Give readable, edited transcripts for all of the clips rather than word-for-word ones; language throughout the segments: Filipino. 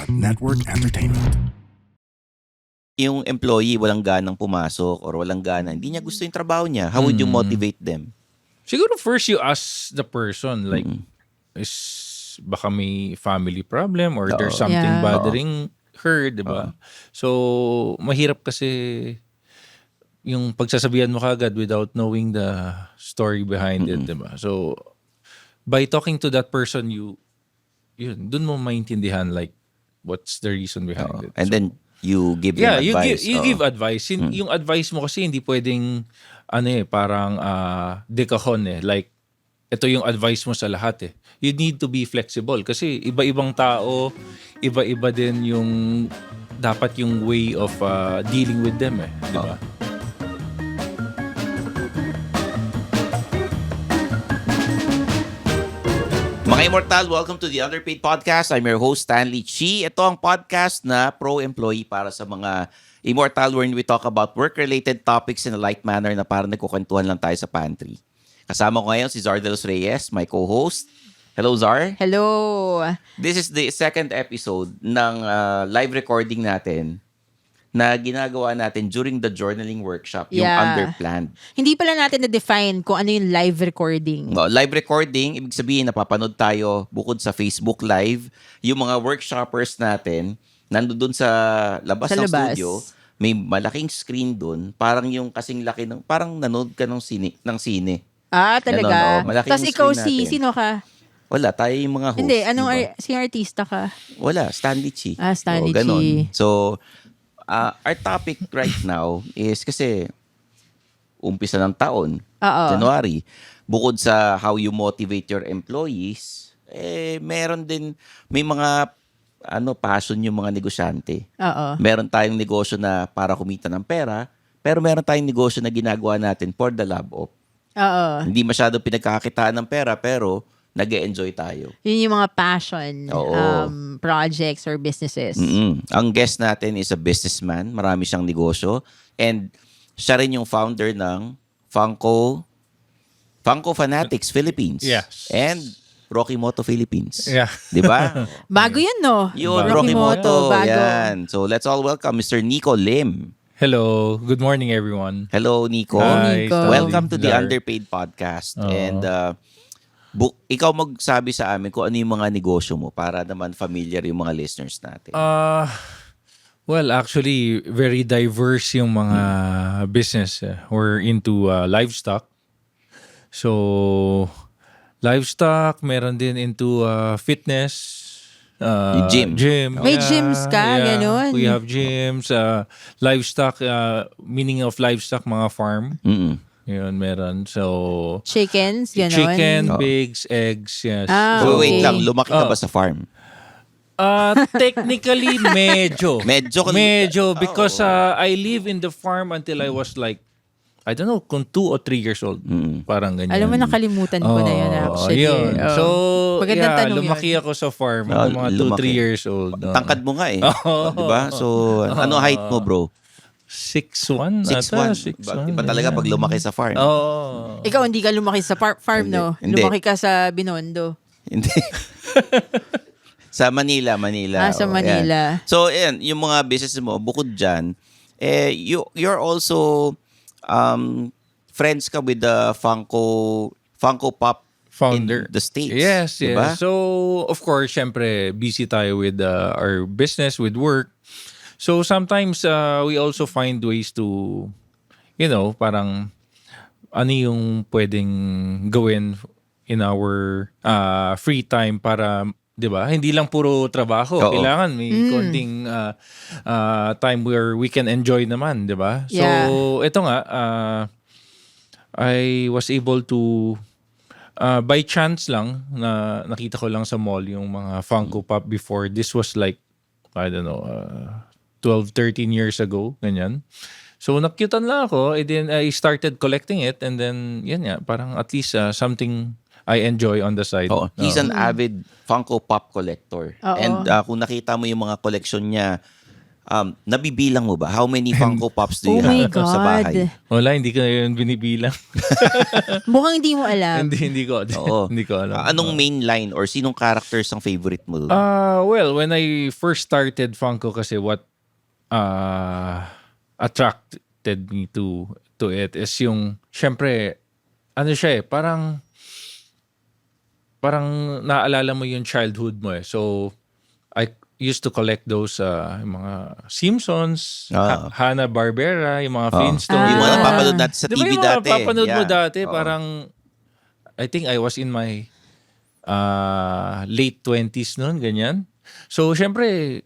Network Entertainment. Yung employee walang ganang pumasok or walang gana, hindi niya gusto yung trabaho niya, how would you motivate them? Siguro first you ask the person, like, is baka may family problem or there's something bothering her, di ba? So, mahirap kasi yung pagsasabihan mo kagad without knowing the story behind it, di ba? So, by talking to that person, dun mo maintindihan like what's the reason behind it. And So, then you give them advice. you give advice. Yung advice mo kasi hindi pwedeng parang de cajon eh. Like ito yung advice mo sa lahat eh. You need to be flexible kasi iba-ibang tao, iba-iba din yung dapat yung way of dealing with them eh, di ba? Mga Immortal, welcome to the Underpaid Podcast. I'm your host, Stanley Chi. Ito ang podcast na pro-employee para sa mga Immortal wherein we talk about work-related topics in a light manner na parang nagkukwentuhan lang tayo sa pantry. Kasama ko ngayon si Zar de los Reyes, my co-host. Hello, Zar. Hello. This is the second episode ng live recording natin na ginagawa natin during the journaling workshop, yung Underplanned. Hindi pala natin na-define kung ano yung live recording. No, live recording, ibig sabihin napapanood tayo bukod sa Facebook Live. Yung mga workshoppers natin, nandoon sa labas ng studio, may malaking screen doon, parang yung kasing laki ng, parang nanood ka ng sine. Ah, talaga? Malaking Tapos ikaw screen natin. sino ka? Wala, tayo yung mga host. Hindi, diba? sino artista ka? Wala, Stanley Chi. Ah, Stanley ganon. Chi. So, our topic right now is kasi umpisa ng taon, January. Bukod sa how you motivate your employees, meron din, may mga passion yung mga negosyante. Meron tayong negosyo na para kumita ng pera, pero meron tayong negosyo na ginagawa natin for the love of. Hindi masyado pinagkakakitaan ng pera, pero nag-e-enjoy tayo. Yun yung mga passion projects or businesses. Ang guest natin is a businessman. Marami siyang negosyo. And siya rin yung founder ng Funko Fanatics Philippines. Yes. And Rocky Moto Philippines. Yeah. Di ba? Bago yun, no? Yun, Rocky Moto, bago. Yan. So let's all welcome Mr. Nico Lim. Hello. Good morning, everyone. Hello, Nico. Hi, Nico. Welcome to the Zar. Underpaid Podcast. And ikaw magsabi sa amin kung ano yung mga negosyo mo para naman familiar yung mga listeners natin. Well, actually, very diverse yung mga business. We're into livestock. So, livestock, meron din into fitness. Yung gym. May gyms ka, ganun? We have gyms. Livestock, meaning of livestock, mga farm. Yun, meron. So, Chickens, gano'n? chicken, pigs, eggs, yes. So wait okay. lang, lumaki ka ba sa farm? Technically, medyo. Medyo because I live in the farm until I was like, I don't know, kung 2 or 3 years old. Parang ganyan. Alam mo, nakalimutan ko na yun actually. Yun. So, Magandang tanong lumaki yun. ako sa farm. Mga 2-3 years old. Tangkad mo nga eh. Diba? So, ano height mo, bro? 6'1"? 6'1". Iba talaga pag lumaki sa farm. Ikaw, hindi ka lumaki sa farm, no? Hindi. Lumaki ka sa Binondo. Hindi. Sa Manila. Sa Manila. Yan. So, ayan, yung mga business mo, bukod dyan, you're also friends ka with the Funko Pop Founder. in the States. Yes, diba? yes. So, of course, syempre, busy tayo with our business, with work. So, sometimes we also find ways to, parang ano yung pwedeng gawin in our free time para, di ba? Hindi lang puro trabaho. Oo. Kailangan may konting time where we can enjoy naman, di ba? So, ito nga, I was able to by chance lang na nakita ko lang sa mall yung mga Funko Pop before. This was like, I don't know, 12, 13 years ago, ganyan. So, nakyutan lang ako, and then I started collecting it, and then, yan nga, parang at least something I enjoy on the side. Oh, he's an avid Funko Pop collector. And kung nakita mo yung mga collection niya, nabibilang mo ba? How many Funko Pops do you Oh my have sa bahay? God. Wala, hindi ko yun binibilang. Mukhang hindi mo alam. hindi ko. Oo. Hindi ko alam. Anong main line or sinong characters ang favorite mo? Well, when I first started Funko kasi what attracted me to it is yung, syempre, ano siya parang naalala mo yung childhood mo eh. So, I used to collect those yung mga Simpsons, Hanna-Barbera, yung mga Flintstones. Yung mga napapanood natin sa Di ba TV yung mga dati? napapanood mo Yeah. dati, Oo. parang, I think I was in my late 20s noon, ganyan. So, syempre,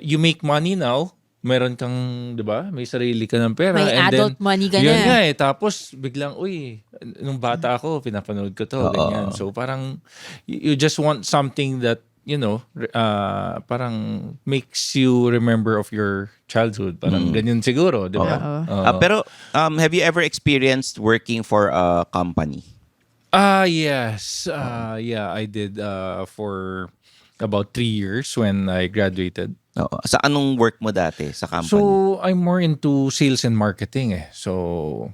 you make money now, meron kang, di ba, may sarili ka ng pera. May and adult then, money ka yun na. nga tapos biglang, uy, nung bata ako, pinapanood ko to, ganyan. So, parang, you just want something that, parang makes you remember of your childhood. Parang ganyan siguro, di ba? Pero have you ever experienced working for a company? Yes. Yeah, I did for about 3 years when I graduated. Oo. Sa anong work mo dati sa company? So, I'm more into sales and marketing eh. So,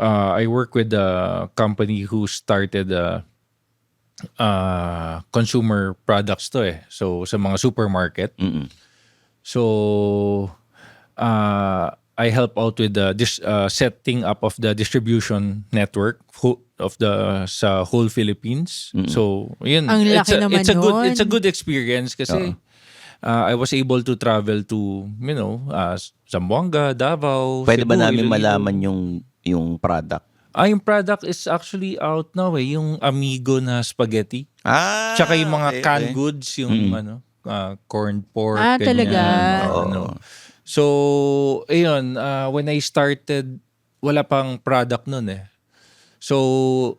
I work with a company who started consumer products to eh. So, sa mga supermarket. So, I help out with the setting up of the distribution network sa whole Philippines. So, yun. Ang laki naman It's a nun. good experience kasi I was able to travel to, Zamboanga, Davao, Pwede ba Cebu, namin Iloilo. malaman yung product? Yung product is actually out now eh. Yung Amigo na spaghetti. Tsaka yung mga okay, canned okay. goods, yung corn pork, Ah, ganyan. talaga? So, ayun, when I started, wala pang product nun eh. So,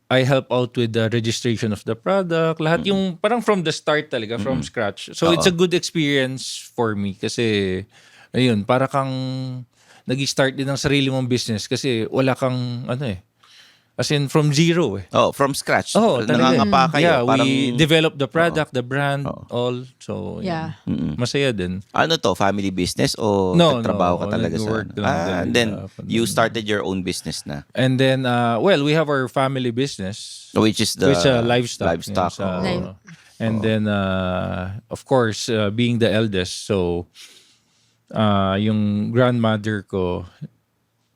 I help out with the registration of the product. Lahat yung parang from the start talaga, from scratch. So, it's a good experience for me kasi, ayun, para kang nag-start din ng sarili mong business kasi wala kang, as in from zero eh. Oh, from scratch. Talaga. Nangangapa kayo. Yeah, Parang, we develop the product, the brand, all. So, Yeah. masaya din. ano to, family business o No, nagtrabaho ka no, talaga sa nag-work lang din. and then you started your own business na, And then, we have our family business. which is the Which livestock. livestock. Yes, Live- and then, of course, being the eldest, so, yung grandmother ko,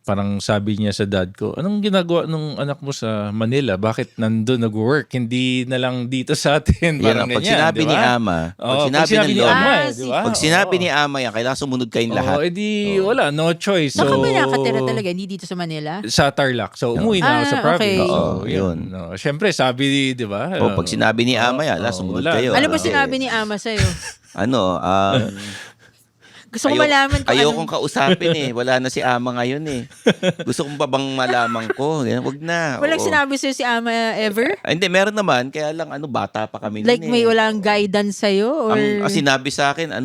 parang sabi niya sa dad ko, anong ginagawa nung anak mo sa Manila? Bakit nandun nag-work? Hindi na lang dito sa atin. Yan Parang ang pag ganyan, sinabi di ni ba? Ama, Oo, pag sinabi ng ni Lola, Ama, Ah, di ba? pag sinabi Oo. ni Ama yan, kailangan sumunod kayong lahat. Oo, edi wala, no choice. Saan ka So, ba nakatira talaga? Hindi dito sa Manila? sa Tarlac. So, umuwi na ako sa Ah, province. okay. So, Oo, yun. yun. No. Siyempre, sabi, di ba? O pag sinabi ni Ama yan, sumunod wala. kayo. Ano ba Kasi, sinabi ni Ama sa'yo? Gusto ko malaman kung ayokong kausapin eh. Wala na si Ama ngayon eh. Gusto kong pa bang malaman ko? Wag na. Walang oo. sinabi sa'yo si Ama ever? Hindi, meron naman. Kaya lang, bata pa kami Like nun may eh. walang guidance sa'yo? Or... Ang sinabi sa akin,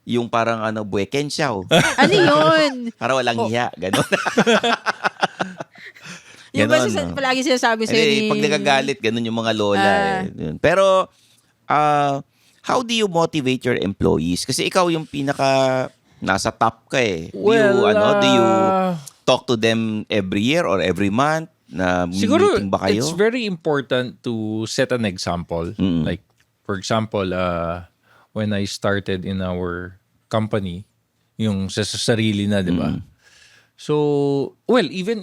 yung parang buweken siya. ano yun? Para walang hiya. Ganon. Yung ba Ganon, no? palagi sinasabi sa'yo Hindi, ni... pag nagagalit, ganun yung mga lola. Yun. Pero, how do you motivate your employees? Kasi ikaw yung pinaka nasa top ka eh. Do you talk to them every year or every month? Na Siguro, meeting ba kayo? it's very important to set an example. Like, for example, when I started in our company, yung sa sarili na, di ba? So, well, even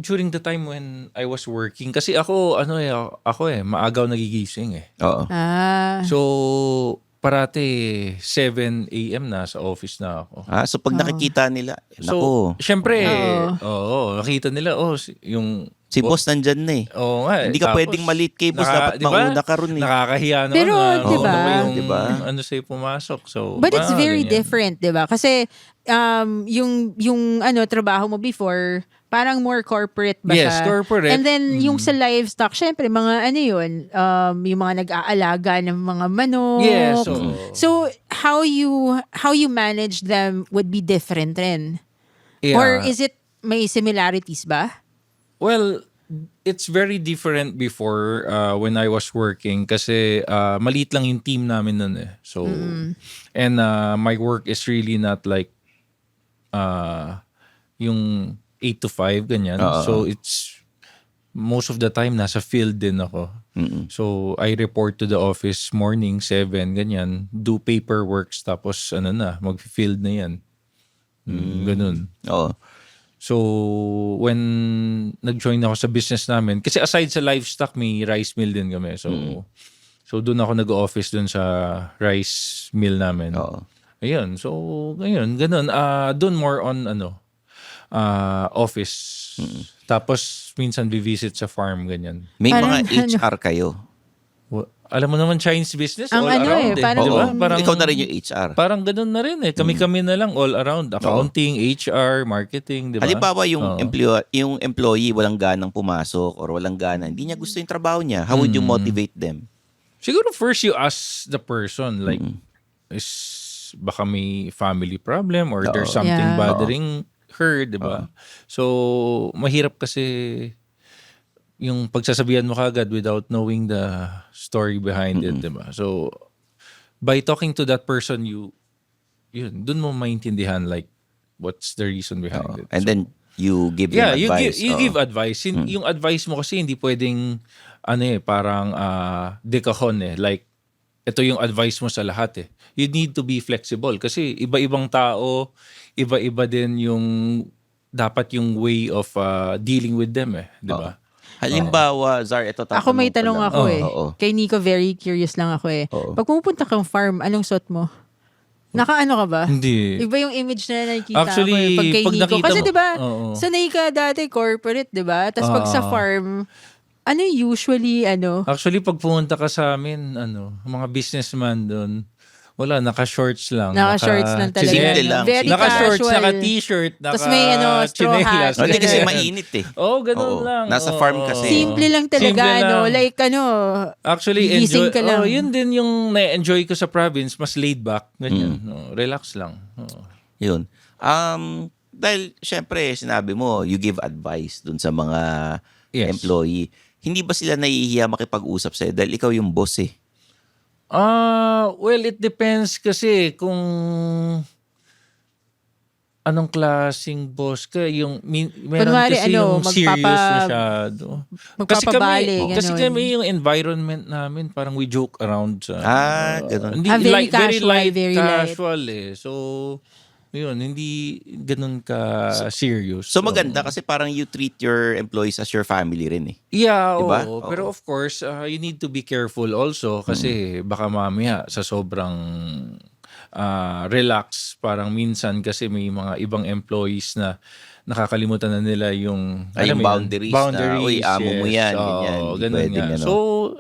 during the time when I was working, kasi ako maagaw nagigising eh. Oo. So, parati 7 a.m. na sa office na ako. So pag nakikita nila, So, nako, syempre, nakita nila, yung si boss nandyan na eh. Oo nga. Hindi ka Tapos, pwedeng malate kay boss. Dapat mauna ka ron eh. Nakakahiya naman. Pero, di ba? Yung, Diba? ano sa'yo pumasok. So, But it's very ganyan. different, di ba? Kasi yung trabaho mo before, parang more corporate ba Yes, siya? corporate. And then yung sa livestock, syempre mga yun, yung mga nag-aalaga ng mga manok. Yes. So how you manage them would be different rin. Yeah. Or is it may similarities ba? Well, it's very different before when I was working kasi maliit lang yung team namin nun eh. So, and my work is really not like yung 8 to 5 ganyan. So, it's most of the time nasa field din ako. So, I report to the office morning 7 ganyan, do paperwork tapos mag-field na yan. Ganun. Oo. So, when nag-join ako sa business namin, kasi aside sa livestock, may rice mill din kami. So doon ako nag-office doon sa rice mill namin. Oo. Ayun. So, ayun. Ganun. Doon more on, office. Tapos, minsan visit sa farm, ganyan. May Parang mga HR kayo. Alam mo naman, Chinese business, Ang all around parang, di ba? Oo. Ikaw na rin yung HR. Parang ganun na rin eh. Kami-kami na lang all around. Accounting, HR, marketing, di ba? Halimbawa yung employee walang ganang pumasok or walang gana, hindi niya gusto yung trabaho niya. How would you motivate them? Siguro first you ask the person like, is baka may family problem or there's something bothering her, di ba? So, mahirap kasi yung pagsasabihan mo kagad without knowing the story behind it, di ba? So, by talking to that person, dun mo maintindihan like, what's the reason behind it. And then you give them advice. you give advice. Yung advice mo kasi hindi pwedeng parang dekahon eh. Like, ito yung advice mo sa lahat eh. You need to be flexible kasi iba-ibang tao, iba-iba din yung dapat yung way of dealing with them eh, di ba? Halimbawa, Zar, ito tatanong Ako may ko tanong lang. ako eh. Oo. Kay Nico, very curious lang ako eh. Pag pumupunta kang farm, anong suot mo? Nakaano ka ba? Hindi. Iba yung image na nakikita Actually, ko eh, pag kay pag Nico. nakita Kasi mo- diba, Oo. sanay ka dati corporate, diba? Tapos pag sa farm, ano usually, Actually, pag pumunta ka sa amin, mga businessman doon, wala, naka-shorts lang. Naka-shorts lang talaga. Simple lang. Very Naka-shorts, casual. naka-t-shirt, Tapos may, straw hat. Hindi kasi Ganun. mainit eh. Ganun Oo. lang. Nasa farm kasi. Simple lang talaga, Simple lang. Like, Actually, gising enjoy. ka lang. Yun din yung na-enjoy ko sa province, mas laid back. Ganyan. Relax lang. Yun. Dahil, syempre, sinabi mo, you give advice dun sa mga Yes. employee. Hindi ba sila nahihiya makipag-usap sa'yo? Dahil ikaw yung boss eh. Well, it depends kasi kung anong klaseng boss ka. Meron Kunwari, kasi yung serious masyado. magpapabali, Kasi ganun. kami yung environment namin, parang we joke around sa... Ganun. Hindi, Very very casual, light, very light. casual eh. So, yun, hindi ganun ka serious. So maganda kasi parang you treat your employees as your family rin eh. Yeah, Diba? oo. Oo. Pero of course, you need to be careful also kasi baka mamaya sa sobrang relax, parang minsan kasi may mga ibang employees na nakakalimutan na nila yung Yung alam mo yun, boundaries na, "Uy, amo mo yan," Oo, ganyan. Hindi ganun pwedeng nga. ano. So,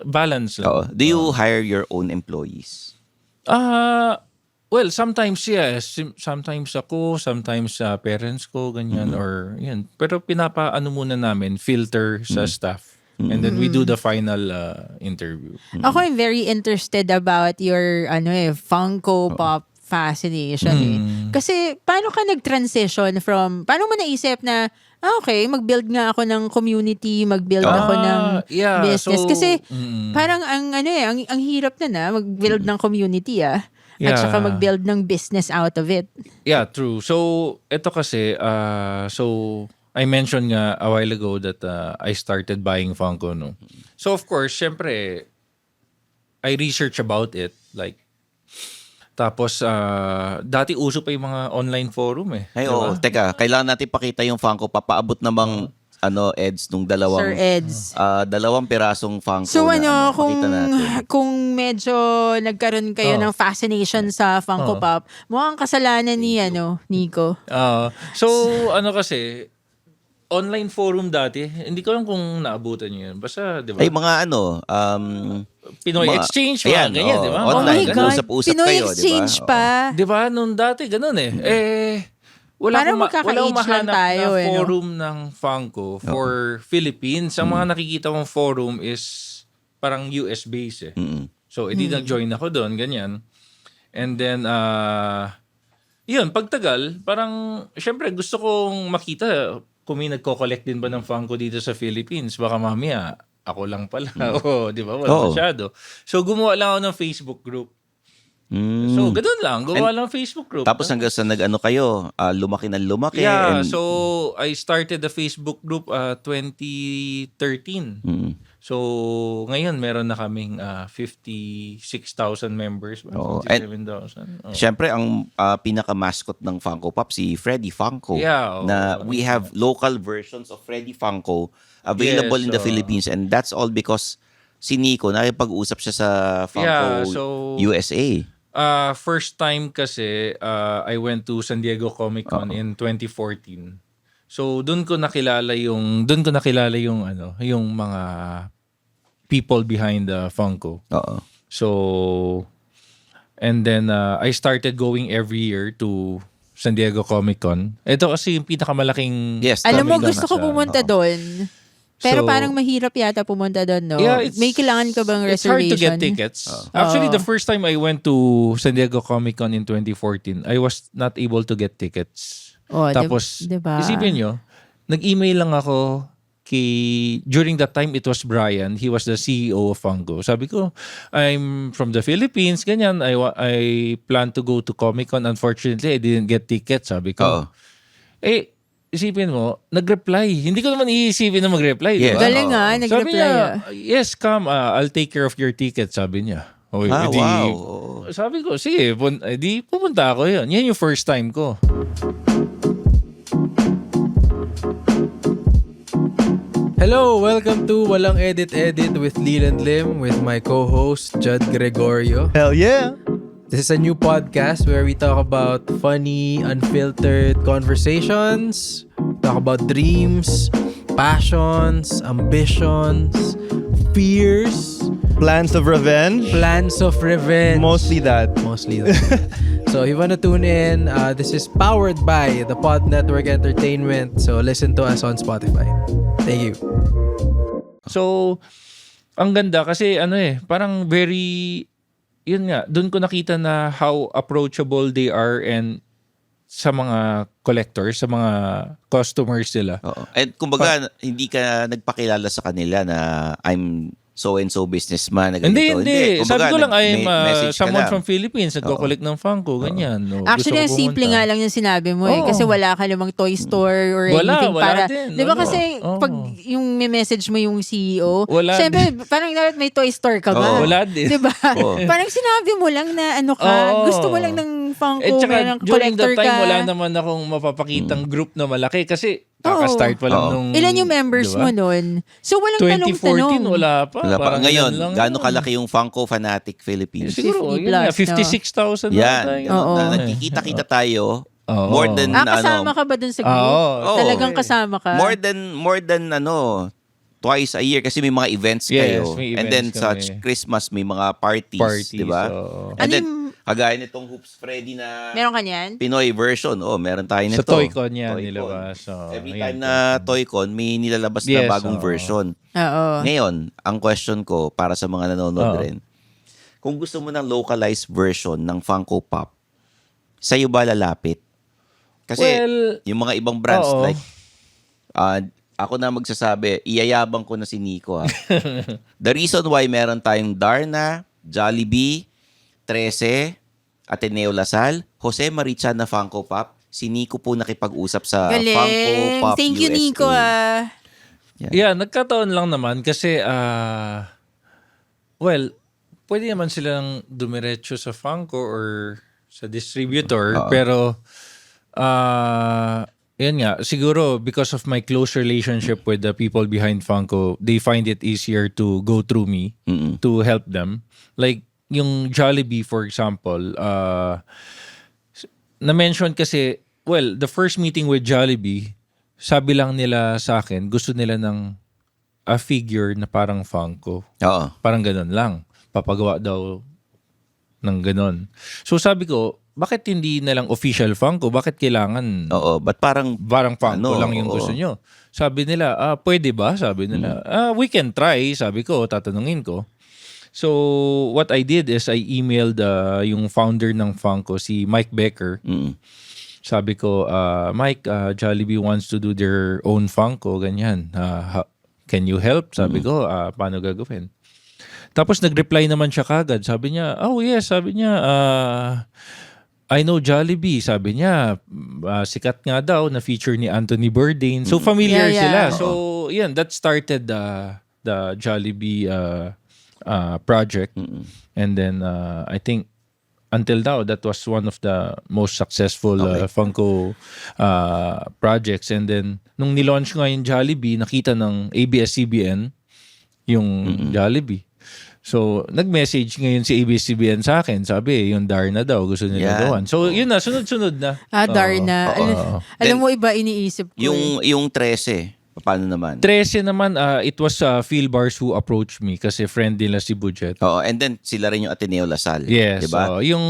balance lang. Oo. Do you hire your own employees? Well, sometimes yes. Sometimes ako, sometimes sa parents ko, ganyan, or yan. Pero pinapaano muna namin, filter sa staff. And then we do the final interview. Ako I'm very interested about your Funko Pop fascination eh. Kasi paano ka nag-transition from, paano mo naisip na, okay, mag-build nga ako ng community, mag-build ako ng yeah, business. so, Kasi parang ang hirap na mag-build ng community At Yeah. saka mag-build ng business out of it. Yeah, true. So, ito kasi, so, I mentioned nga a while ago that I started buying Funko, no? So, of course, syempre, I research about it. Like, tapos, dati uso pa yung mga online forum eh. Ay, Diba? oo. Teka, kailangan natin pakita yung Funko. Papaabot namang Eds, nung Sir Eds. dalawang pirasong Funko So na pakita natin. kung medyo nagkaroon kayo ng fascination sa Funko Pop, mukhang kasalanan ni Nico. So, kasi, online forum dati, hindi ko lang kung naabutan nyo yun. Basta, di ba? Ay, mga Pinoy mga- Exchange, ayan, mga ganyan, oo, di ba? online. Oh my ganun, God, usap-usap Pinoy kayo, di ba? Exchange Oo. pa. Di ba? Nung dati, ganun eh. Wala Parang akong magkaka-age lang mahanap tayo, na no? forum ng Funko for Philippines. Ang mga nakikita kong forum is parang US based eh. So, edi nag-join ako doon, ganyan. And then, yun, pagtagal, parang, syempre, gusto kong makita kung may nagko-collect din ba ng Funko dito sa Philippines, baka mamaya ako lang pala. Oo, di ba? Wala masyado. So, gumawa lang ako ng Facebook group. So, ganun lang. Gumawa lang ng Facebook group. Tapos hanggang sa nag-ano kayo, lumaki ng lumaki. Yeah, and, so I started the Facebook group 2013. So, ngayon meron na kaming 56,000 members. Oo. 57,000. Siyempre, ang pinaka-mascot ng Funko Pop, si Freddy Funko. Yeah, na we have local versions of Freddy Funko available in the Philippines. And that's all because si Nico, nakipag-usap siya sa Funko USA. First time kasi, I went to San Diego Comic Con in 2014. So, doon ko nakilala yung mga people behind the Funko. Oo. So, and then I started going every year to San Diego Comic Con. Ito kasi yung pinakamalaking... Yes. Alam mo, Comic-Con gusto ko pumunta doon. Pero So, parang mahirap yata pumunta doon, no? Yeah, May kailangan ka bang it's hard reservation? to get tickets. Actually, the first time I went to San Diego Comic Con in 2014, I was not able to get tickets. Oh, Tapos, diba? isipin nyo, nag-email lang ako during that time, it was Brian. He was the CEO of Funko. Sabi ko, I'm from the Philippines, ganyan. I plan to go to Comic Con. Unfortunately, I didn't get tickets, sabi ko. Isipin mo, nag-reply. Hindi ko naman iisipin na mag-reply. Yes. Diba? Galing nga, Sabi nag-reply. niya, yes, come. I'll take care of your ticket, sabi niya. Wow. Sabi ko, sige, di pupunta ako yun. Yan yung first time ko. Hello, welcome to Walang Edit with Leland Lim with my co-host Judd Gregorio. Hell yeah! This is a new podcast where we talk about funny, unfiltered conversations, talk about dreams, passions, ambitions, fears, Plans of revenge? plans of revenge. Mostly that. Mostly that. So if you want to tune in, this is powered by the Pod Network Entertainment. So listen to us on Spotify. Thank you. So, ang ganda kasi parang very, yun nga, doon ko nakita na how approachable they are and sa mga collectors, sa mga customers nila. Oo. And kumbaga, hindi ka nagpakilala sa kanila na I'm so-and-so businessman. Na ganito. Hindi. Kumbaga, Sabi ko lang, I'm message ka someone lang. from Philippines, nagko-collect ng Funko, ganyan. No, Actually, ang gusto ko simple pumunta. nga lang yung sinabi mo eh. Oo. Kasi wala ka namang toy store or anything Wala para... din. Di ba Oo. kasi Oo. pag yung may message mo yung CEO, Wala syempre parang dapat may toy store ka ba? Oo. Wala din. Di ba? Oo. Parang sinabi mo lang na ano ka, Oo. gusto mo lang ng Funko, At saka, ng during collector that time, ka. wala naman akong mapapakitang group na malaki kasi kaka-start pa lang Oo. nung... Ilan yung members diba? mo nun? So walang 2014, tanong-tanong. wala pa. Wala pa. Parang Ngayon, ganun lang gaano yun. kalaki yung Funko Fanatic Philippines? Siguro, 50 yun nga, plus, 56,000 Yan. tayo. Oo. Na nagkikita-kita tayo. Oo. More than Kasama ka ba dun sa group? Oo. Talagang kasama ka? More than twice a year kasi may mga events Yes, kayo. may And then events sa kami. Christmas may mga parties, di ba? oo. And Ano then yung- kagaya nitong Hoops Freddy na Meron ka niyan? Pinoy version. Oh, meron tayo nito. Sa Toy-Con yan Toy-Con. nilabas. So, Every ayan. time na Toy-Con, may nilalabas na Yes, bagong oo. version. Oo. Ngayon, ang question ko para sa mga nanonood Oo. rin, kung gusto mo ng localized version ng Funko Pop, sa'yo ba lalapit? Kasi Well, yung mga ibang brands oo. like, ako na magsasabi, iyayabang ko na si Nico ha. The reason why meron tayong Darna, Jollibee, 13, Ateneo Lasal, Jose Marichan na Funko Pop, si Nico po nakipag-usap sa Funko Galing. Pop Thank you, USA. Nico. Yeah, nagkataon lang naman kasi, well, pwede naman silang dumiretso sa Funko or sa distributor. Pero, yan nga, siguro because of my close relationship with the people behind Funko, they find it easier to go through me to help them. Like, yung Jollibee, for example, na-mention kasi, well, the first meeting with Jollibee, sabi lang nila sa akin, gusto nila ng a figure na parang Funko. Oo. Parang ganun lang. Papagawa daw ng ganun. So sabi ko, bakit hindi na lang official Funko? Bakit kailangan Oo, but parang Funko lang yung gusto nyo? Sabi nila, pwede ba? Sabi nila, we can try. Sabi ko, tatanungin ko. So, what I did is I emailed yung founder ng Funko, si Mike Becker. sabi ko, Mike, Jollibee wants to do their own Funko, ganyan. Can you help? Sabi ko, paano gagawin? Tapos nag-reply naman siya kagad. Sabi niya, oh yes, sabi niya, I know Jollibee. Sabi niya, sikat nga daw na feature ni Anthony Bourdain. So familiar sila. So yan, that started the Jollibee project. And then I think until now, that was one of the most successful Funko projects. And then nung nilaunch nga yung Jollibee, nakita ng ABS-CBN yung Jollibee. So, nag-message ngayon si ABS-CBN sa akin. Sabi, yung Darna daw, gusto nila gawan. So, yun na, sunod-sunod na. Darna. Alam mo, iba iniisip ko. Yung 13, paano naman? 13 naman, it was Phil Bars who approached me kasi friend nila si Budget. Oo, and then sila rin yung Ateneo Lasal. Yes. Diba? Yung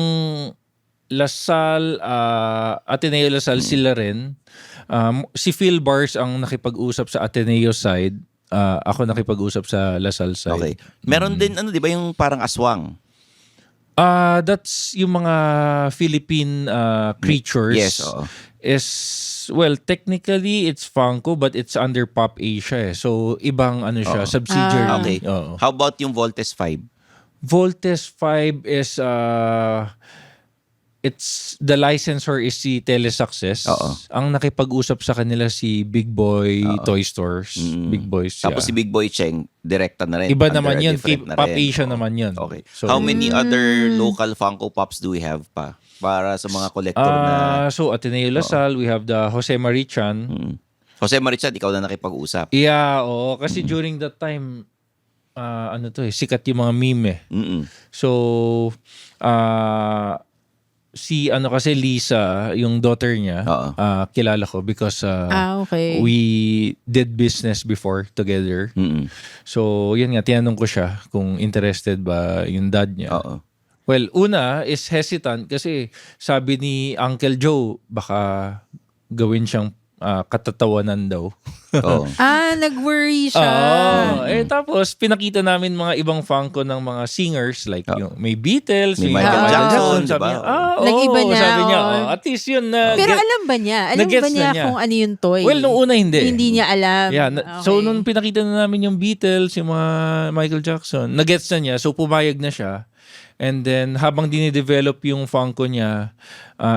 Lasal, Ateneo Lasal, sila rin. Si Phil Bars ang nakipag-usap sa Ateneo side. Ako nakipag-usap sa Lasal side. Okay. Meron din, di ba yung parang aswang? That's yung mga Philippine creatures. Yes, oo. Well, technically, it's Funko but it's under Pop Asia. So, ibang siya, subsidiary. Okay. Oo. How about yung Voltes 5? Voltes 5 is it's the licensor is si Telesuccess. Ang nakipag-usap sa kanila si Big Boy Toy Stores. Big Boys. Tapos si Big Boy Cheng, direkta na rin. Iba Under naman a yun. different na Pop rin. Asia naman yun. Okay. So, How many other local Funko Pops do we have pa? Para sa mga collector na... So, Ateneo Lasal, we have the Jose Marichan. Jose Marichan, ikaw na nakipag-usap. Yeah, oo. Kasi during that time, sikat yung mga meme eh. So, si kasi Lisa, yung daughter niya, kilala ko because okay. we did business before together. So, yun nga, tinanong ko siya kung interested ba yung dad niya. Well, una is hesitant kasi sabi ni Uncle Joe, baka gawin siyang katatawanan daw. Nag-worry siya. Tapos pinakita namin mga ibang Funko ng mga singers like yung may Beatles, may Michael Jackson, sabi diba? niya, Nag-iba niya. sabi niya, at least yun na. Pero alam ba niya? Alam ba niya kung ano yung toy? Well, nung una hindi. Hindi niya alam. Yeah, so nung pinakita na namin yung Beatles, yung mga Michael Jackson, nagets na niya, so pumayag na siya. And then, habang dinidevelop yung Funko niya,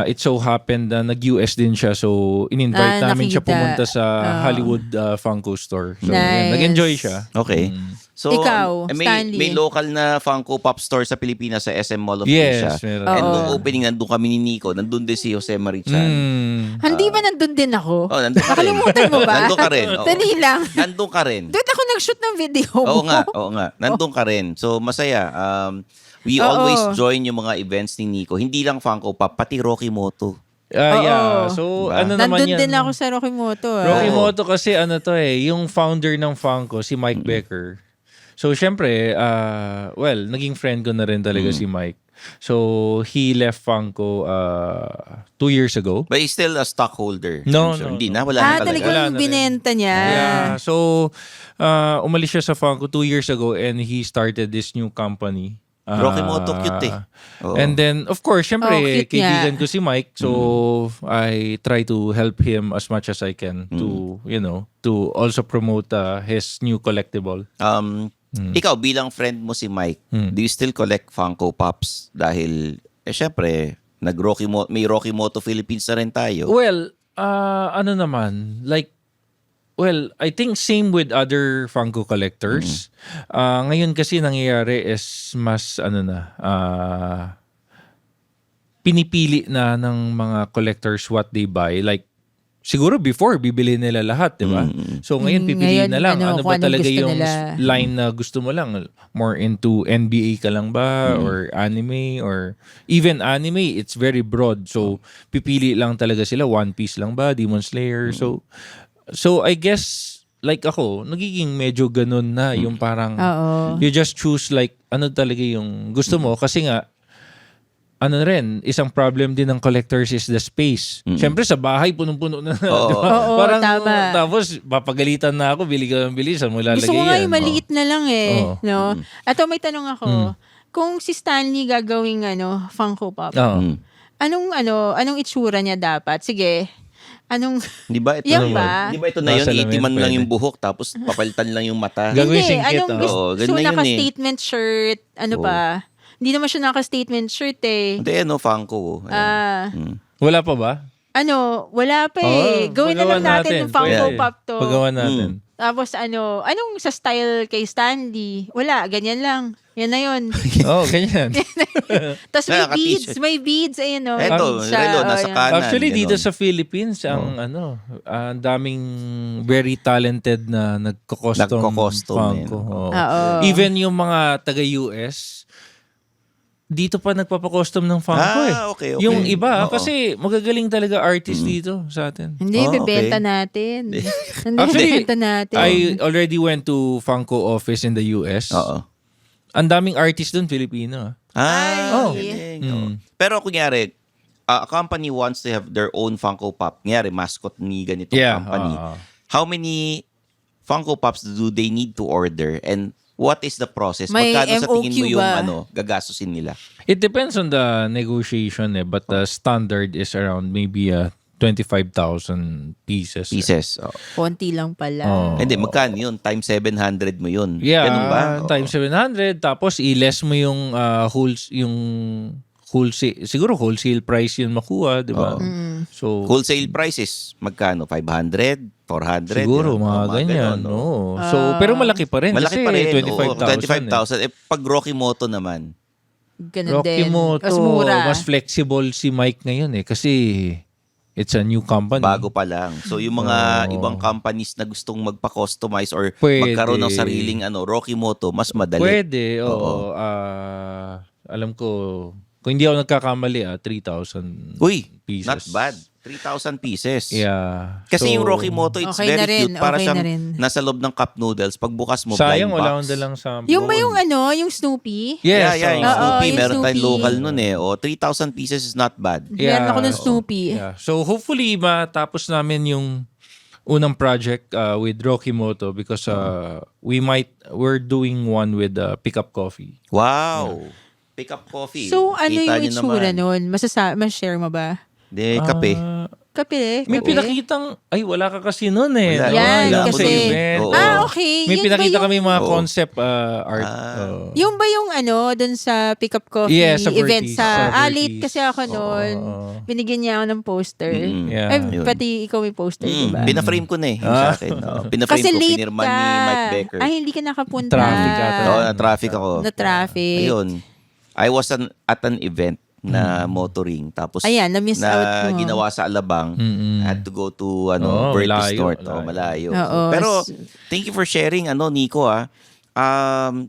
it so happened na nag-US din siya. So, in-invite namin siya pumunta sa Hollywood Funko store. So, nice. nag-enjoy siya. Okay. So, ikaw, Stanley. may local na Funko Pop store sa Pilipinas sa SM Mall of Yes, Asia. meron. And nung opening, nandun kami ni Nico. Nandun din si Jose Marichan. Hindi ba nandun din ako? Nandun ka rin. Nakalimutan mo ba? Nandun ka rin. Dali lang. Nandun ka rin. Doon ako nag-shoot ng video mo. Oo nga. Nandun ka rin. So, masaya. We always join yung mga events ni Nico. Hindi lang Funko Pop, pati Rocky Moto. Yeah. So, Diba? ano naman Nandun yan? din ako sa Rocky Moto. Rocky Moto kasi yung founder ng Funko, si Mike Becker. So, syempre, naging friend ko na rin talaga si Mike. So, he left Funko 2 years ago. But he's still a stockholder. No. Hindi na, wala na talaga. talagang Wala na rin. binenta niya. Yeah. So, umalis siya sa Funko 2 years ago and he started this new company. Rocky Moto, cute eh. Oo. And then, of course, syempre, cute kaibigan ko si Mike. So, I try to help him as much as I can to, to also promote his new collectible. Ikaw, bilang friend mo si Mike, do you still collect Funko Pops? Dahil, syempre, may Rocky Moto Philippines na rin tayo. Well, I think same with other Funko collectors. Ngayon kasi nangyayari is mas pinipili na ng mga collectors what they buy. Like, siguro before, bibili nila lahat, di ba? So ngayon, pipiliin Ngayon, na lang. Ano ba kung anong talaga gusto yung nila. line na gusto mo lang? More into NBA ka lang ba? Or anime? Or even anime, it's very broad. So, pipili lang talaga sila. One Piece lang ba? Demon Slayer? So I guess, like ako, nagiging medyo ganun na. Yung parang, you just choose like, ano talaga yung gusto mo. Kasi nga, isang problem din ng collectors is the space. Siyempre sa bahay, punong-puno na. Diba? Parang, tama. Tapos, papagalitan na ako, bili ka ng bili, saan mo lalagay Gusto ko nga yan? yung maliit na lang eh. Oo. No? Ato may tanong ako. Kung si Stanley gagawing Funko Pop, Oo. Anong itsura niya dapat? Sige. Anong Di ba ito? Yan ba? Di ba ito na yun? Salamin, Itiman lang pwede. yung buhok tapos papalitan lang yung mata. Gagawin Hindi, singkit, anong oh. gusto? Oo, ganun So, na yun naka-statement shirt, Oo. pa? Hindi naman siya naka-statement shirt eh. Hindi, Funko. Ayun. Wala pa ba? Wala pa eh. Gawin na lang natin ng Funko Pwede. Pop to. Pagawa natin. Tapos anong sa style kay Stanley? Wala, ganyan lang. Yan na yun. Oh, ganyan. Tapos Naka-t-shirt. may beads, ayun o. Eto, relo, nasa yan. kanan. Actually, dito ganon. sa Philippines, ang daming very talented na nagko-custom Nagko-custom, Funko. eh. Oo. Oo. Even yung mga taga-US, dito pa nagpapa-custom ng Funko eh. Okay. Yung iba, Oo. kasi magagaling talaga artist dito sa atin. Hindi, Oh, bebenta okay. natin. Hindi, Actually, bebenta natin. I already went to Funko office in the US. Oo. Ang daming artist doon, Filipino. Ay. galing. Oo. Pero kunyari, a company wants to have their own Funko Pop. Kunyari, mascot ni ganitong company. How many Funko Pops do they need to order? And what is the process? May Magkano sa tingin mo MOQ yung ba? gagastusin nila? It depends on the negotiation but the standard is around maybe 25,000 pieces. Pieces. Oh. Konti lang pala. Oh. Hindi, magkano yun? Times 700 mo yun. Yeah, Ganun ba? times 700 tapos i-less mo yung wholesale, siguro wholesale price yun makuha, di ba? So Wholesale prices, magkano? 500? 400? siguro Yun. mga ganyan. ganon, No. So pero malaki pa rin Malaki kasi pa rin. 25,000. 25,000. Pag Rocky Moto naman, Ganun Rocky din. Moto, Mas mura. mas flexible si Mike ngayon kasi it's a new company. bago pa lang. So yung mga ibang companies na gustong magpa-customize or Pwede. magkaroon ng sariling Rocky Moto, mas madali. Pwede, oo. Alam ko, kung hindi ako nagkakamali, 3,000 Uy, pieces. not bad. 3,000 pieces. Yeah. Kasi So, yung Rocky Moto, it's Okay very na rin, cute. Para okay siyang na rin. nasa loob ng cup noodles. Pagbukas mo, sayang, blind wala box. akong dalang sample. Yung ba yung yung Snoopy? Yes. Yeah, yung Oo, Snoopy. yung Meron tayong Snoopy. local nun eh. 3,000 pieces is not bad. Meron ako ng Snoopy. Yeah. So hopefully matapos namin yung unang project with Rocky Moto because we're doing one with Pickup Coffee. Wow. Pick up coffee. So, ano Kita yung nyo itsura naman. nun? Mas-share mo ba? Hindi, kape. Kape? May Kape? pinakitang, wala ka kasi nun eh. Wala. Yan, Wala ako kasi... nun. event. Oo. okay. May Yun pinakita ba yung, kami mga Oo. concept art. Yung ba yung dun sa Pickup Coffee Yes, sa event Vertiz. sa... Sa late Vertiz. kasi ako nun. Binigyan niya ako ng poster. Yeah. Yun. Pati ikaw may poster, diba? Pinaframe ko na eh. Yung sa akin. Pinaframe Kasi ko. late Pinirman ka. ni Mike Becker. Ay, hindi ka nakapunta. Traffic ata. Oo, na-traffic ako. Na-traffic. Ayun. I was at an event na motoring. Tapos Ayan, na-miss out mo. ginawa sa Alabang. I had to go to Vertiz malayo, North. Malayo. Oo. Pero thank you for sharing Nico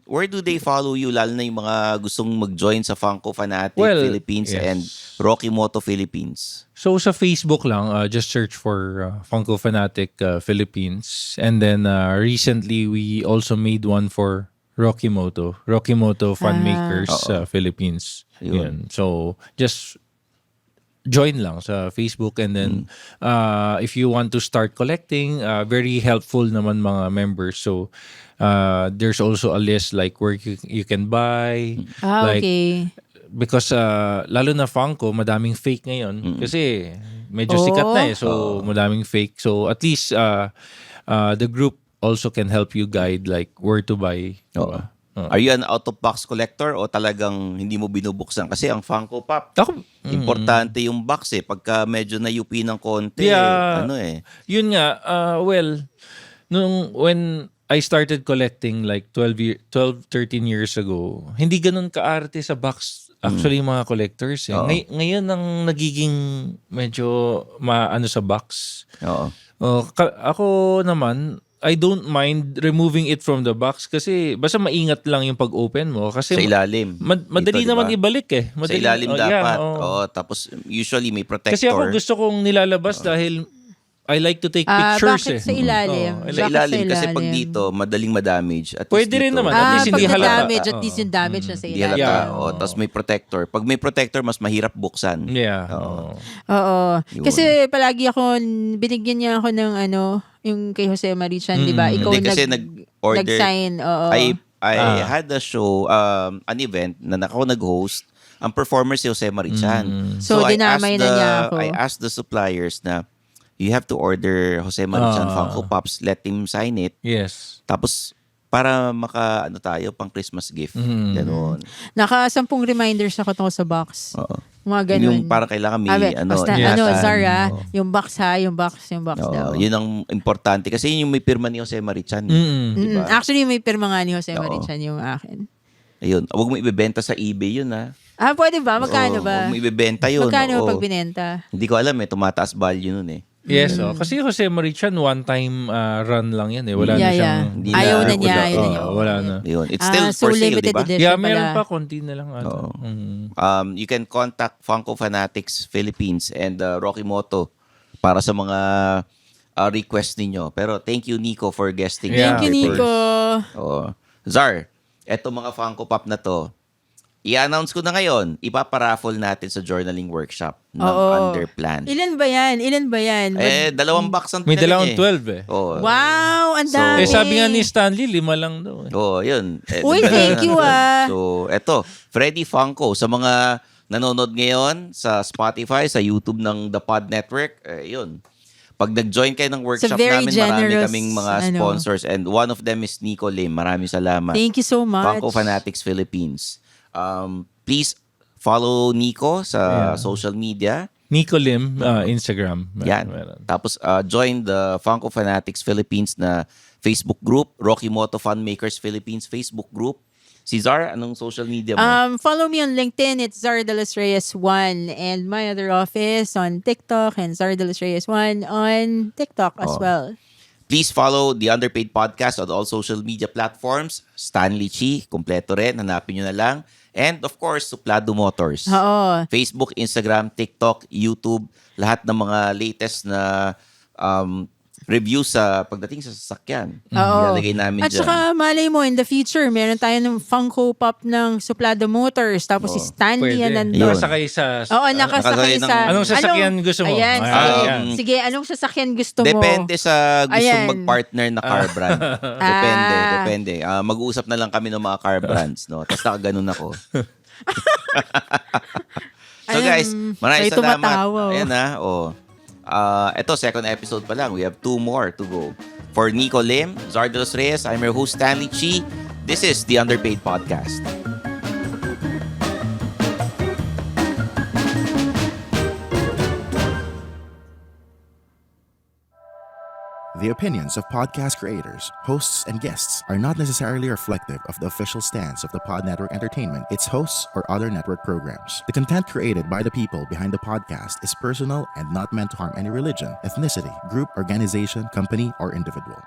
where do they follow you lalo na yung mga gustong mag-join sa Funko Fanatic Philippines yes. and Rocky Moto Philippines? So sa Facebook lang, just search for Funko Fanatic Philippines. And then recently, we also made one for Rocky Moto Fun Makers Philippines. Yun. Yun. So just join lang sa Facebook and then if you want to start collecting, very helpful naman mga members. So there's also a list like where you can buy. Like, Okay. because lalo na Funko, madaming fake ngayon. Kasi medyo sikat na eh. So madaming fake. So at least the group also can help you guide like where to buy. Diba? Are you an out-of-box collector o talagang hindi mo binubuksan? Kasi ang Funko Pop, Ako, importante yung box eh. Pagka medyo na-UP ng konti, Yeah. Yun yun nga, when I started collecting like 12, 13 years ago, hindi ganun kaarte sa box actually yung mga collectors eh. Ngayon ang nagiging medyo maano sa box. Oo. Ako naman, I don't mind removing it from the box kasi basta maingat lang yung pag-open mo kasi Sa ilalim. madali Dito, naman diba? ibalik eh. Sa Madali, ilalim yeah, dapat. oo. Oo, tapos usually may protector. Kasi ako gusto kong nilalabas dahil I like to take pictures bakit eh. sa ilalim? Oo, sa Bakit ilalim. Kasi pag ilalim? dito, madaling ma-damage. At Pwede least rin dito, naman. At least Pag hindi halata. na-damage, at least yung damage na sa Hindi ilalim. halata. Yeah. Oo, tapos may protector. Pag may protector, mas mahirap buksan. Yeah. Oo. Oo. Yun. Kasi palagi binigyan niya ako ng yung kay Jose Marichan, di ba? Ikaw Hindi, kasi nag-order. nag-sign. Oo. I had a show, an event na ako nag-host. ang performer si Jose Marichan. So, dinamay na niya ako. I asked the suppliers na you have to order Jose Marichan Funko Pops, let him sign it. Yes. Tapos para tayo pang Christmas gift. Ganoon. Naka 10 reminders ako tungkol sa box. Oo. Mga ganun. Yung para kailangan may basta, ingatan. Zara, yung box yung box daw. Yun ang importante kasi yun yung may pirma ni Jose Marichan. Diba? Actually, may pirma nga ni Jose Marichan yung akin. Ayun, huwag mo ibebenta sa eBay yun ha. Pwede ba? Magkano ba? Huwag mo ibebenta yun. Magkano pag binenta? Hindi ko alam tumataas value nun eh. Yes, kasi Jose Marichan one-time run lang yan eh. Wala na siyang... Hindi Ayaw na niya. Wala na. Yun. It's still so for sale, limited diba? edition Yeah, pala. meron pa. Konti na lang. You can contact Funko Fanatics Philippines and Rocky Moto para sa mga request ninyo. Pero thank you, Nico, for guesting. Thank you, Nico. Zar, eto mga Funko Pop na to, i-announce ko na ngayon, ipaparaffle natin sa journaling workshop ng Underplan. Ilan ba yan? 2 box ang May pinili dalawang 12 eh. Wow, ang dami. Sabi nga ni Stanley, 5 lang daw eh. Yun. Uy, thank you So, eto, Freddy Funko. Sa mga nanonood ngayon sa Spotify, sa YouTube ng The Pod Network, yun. Pag nag-join kayo ng workshop namin, marami kaming mga sponsors and one of them is Nico Lim. Maraming salamat. Thank you so much. Funko Fanatics Philippines. Please follow Nico sa social media. Nico Lim, Instagram. Yan. Tapos join the Funko Fanatics Philippines na Facebook group, Rocky Moto Fun Makers Philippines Facebook group. Si Zar, anong social media mo? Follow me on LinkedIn. It's Zara de los Reyes 1 and my other office on TikTok and Zara de los Reyes 1 on TikTok as well. Please follow the Underpaid Podcast on all social media platforms. Stanley Chi, kompleto rin. Hanapin nyo na lang. And of course, Suplado Motors. Facebook, Instagram, TikTok, YouTube. Lahat ng mga latest na reviews sa pagdating sa sasakyan. Ilalagay namin At dyan. saka malay mo, in the future, meron tayo ng Funko Pop ng Suplado Motors. Tapos si Stanley yan nandun. Nakasakay sa... nakasakay sa... Anong sasakyan gusto mo? Ayan, sige. Sige, anong sasakyan gusto mo? Depende sa gusto mag-partner na car brand. Depende. Mag-uusap na lang kami ng mga car brands. No? Tapos nakaganon ako. So guys, maraming salamat. Ayan ito, second episode pa lang. We have 2 more to go. For Nico Lim, Zar de los Reyes, I'm your host, Stanley Chi. This is the Underpaid Podcast. The opinions of podcast creators, hosts, and guests are not necessarily reflective of the official stance of the Pod Network Entertainment, its hosts, or other network programs. The content created by the people behind the podcast is personal and not meant to harm any religion, ethnicity, group, organization, company, or individual.